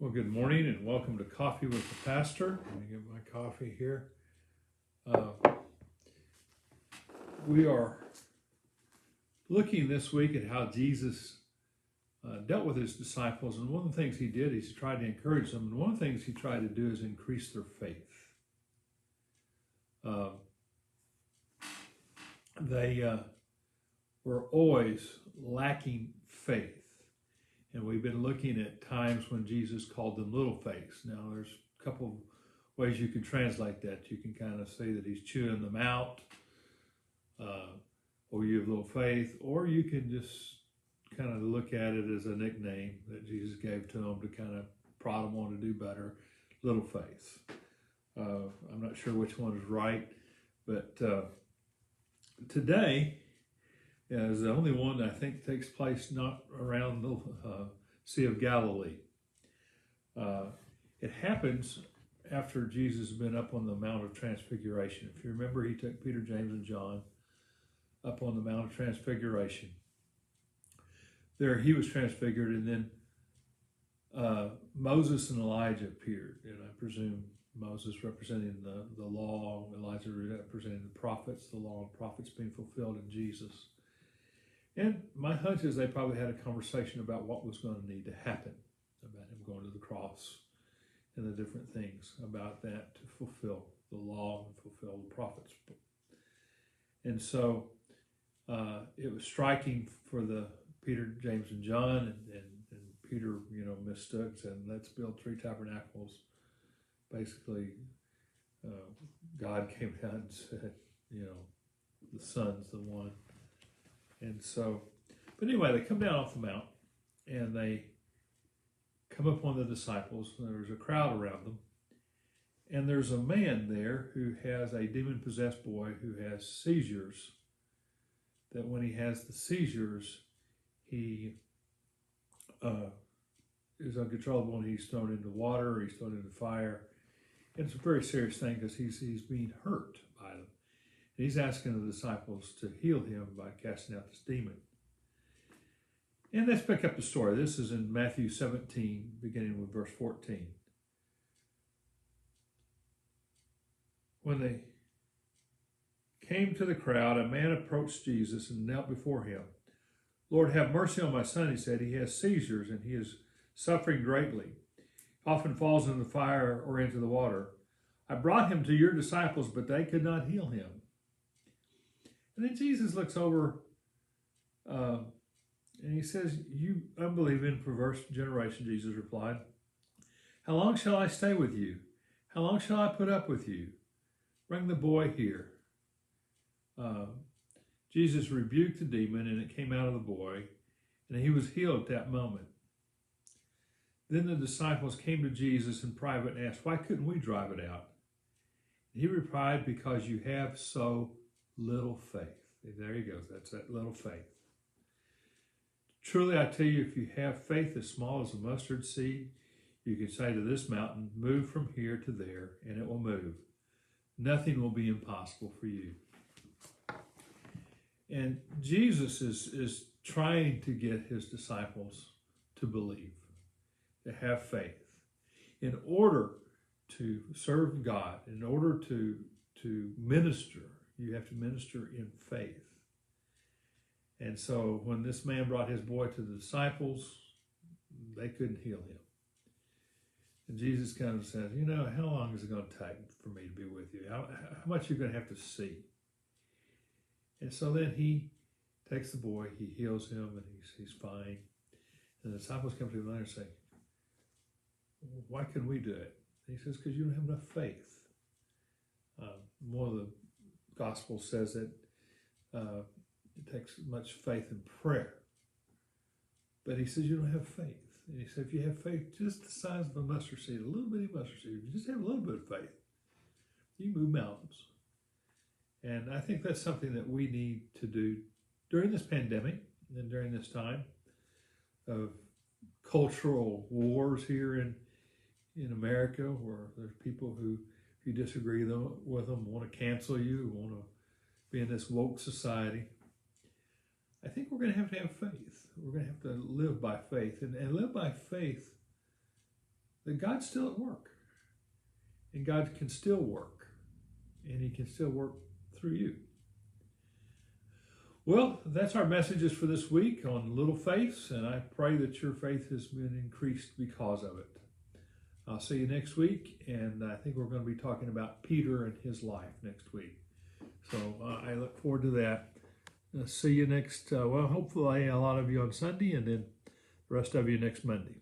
Well, good morning and welcome to Coffee with the Pastor. Let me get my coffee here. We are looking this week at how Jesus dealt with his disciples, and one of the things he did is he tried to encourage them, and one of the things he tried to do is increase their faith. They were always lacking faith. And we've been looking at times when Jesus called them little faiths. Now, there's a couple of ways you can translate that. You can kind of say that he's chewing them out, or you have little faith, or you can just kind of look at it as a nickname that Jesus gave to them to kind of prod them on to do better. Little faith. I'm not sure which one is right, but today is the only one that I think takes place not around the Sea of Galilee. It happens after Jesus has been up on the Mount of Transfiguration. If you remember, he took Peter, James, and John up on the Mount of Transfiguration. There he was transfigured, and then Moses and Elijah appeared, and I presume Moses representing the law, Elijah representing the prophets, the law and prophets being fulfilled in Jesus. And my hunch is they probably had a conversation about what was going to need to happen, about him going to the cross and the different things about that to fulfill the law and fulfill the prophets. And so it was striking for the Peter, James, and John, and Peter, mistook and let's build 3 tabernacles. Basically, God came down and said, the Son's the one. And so, but anyway, they come down off the mount and they come upon the disciples. There's a crowd around them. And there's a man there who has a demon-possessed boy who has seizures. That when he has the seizures, he is uncontrollable and he's thrown into water or he's thrown into fire. And it's a very serious thing because he's being hurt by them. He's asking the disciples to heal him by casting out this demon. And let's pick up the story. This is in Matthew 17, beginning with verse 14. When they came to the crowd, a man approached Jesus and knelt before him. Lord, have mercy on my son, he said. He has seizures and he is suffering greatly. He often falls into the fire or into the water. I brought him to your disciples, but they could not heal him. And then Jesus looks over and he says, you unbelieving, perverse generation, Jesus replied, how long shall I stay with you? How long shall I put up with you? Bring the boy here. Jesus rebuked the demon and it came out of the boy and he was healed at that moment. Then the disciples came to Jesus in private and asked, why couldn't we drive it out? He replied, because you have so little faith. There he goes. That's that little faith. Truly, I tell you, if you have faith as small as a mustard seed, you can say to this mountain, move from here to there, and it will move. Nothing will be impossible for you. And Jesus is trying to get his disciples to believe, to have faith. In order to serve God, in order to minister, you have to minister in faith. And so when this man brought his boy to the disciples, they couldn't heal him. And Jesus kind of says, how long is it going to take for me to be with you? How much are you going to have to see? And so then he takes the boy, he heals him, and he's fine. And the disciples come to him and say, why couldn't we do it? And he says, because you don't have enough faith. One of the Gospel says that it takes much faith in prayer. But he says you don't have faith. And he said if you have faith just the size of a mustard seed, a little bitty mustard seed, if you just have a little bit of faith, you can move mountains. And I think that's something that we need to do during this pandemic and during this time of cultural wars here in America, where there's people who, if you disagree with them, want to cancel you, want to be in this woke society. I think we're going to have faith. We're going to have to live by faith. And live by faith that God's still at work. And God can still work. And he can still work through you. Well, that's our messages for this week on little faiths, and I pray that your faith has been increased because of it. I'll see you next week, and I think we're going to be talking about Peter and his life next week. So I look forward to that. See you next, hopefully a lot of you on Sunday, and then the rest of you next Monday.